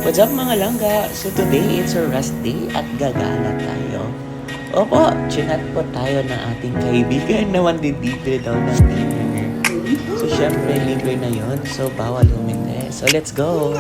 What's up mga langga? So today it's a rest day at gagala tayo. Opo, chinat po tayo ng ating kaibigan na mandidibili daw ng dinner. So syempre libre na yon, so bawal humindi. So let's go!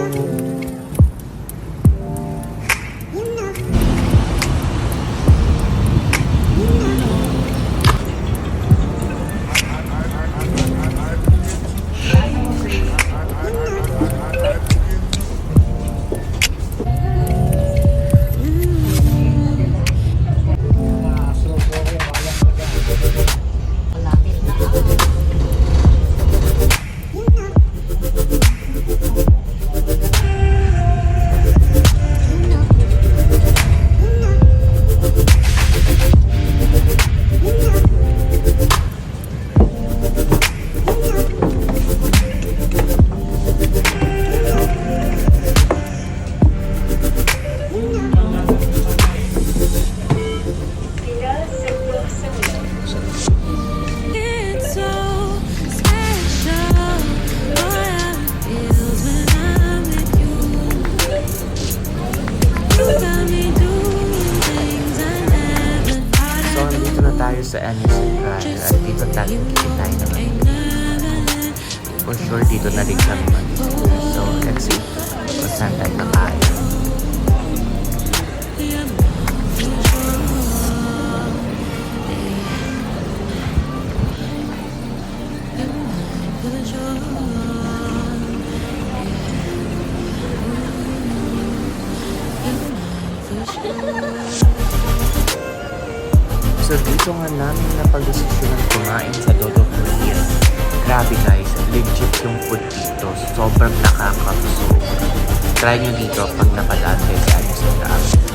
Sa Anderson Drive at dito tayo tayo naman. For sure dito na rin kami mag-dinner. So let's see kung saan tayo kakain. So dito nga namin napag-desisyonan kumain sa Dodo Korea. Grabe guys, legit yung food dito. Sobrang nakakabusog. Try nyo dito pag napadaan kayo sa Anderson Drive.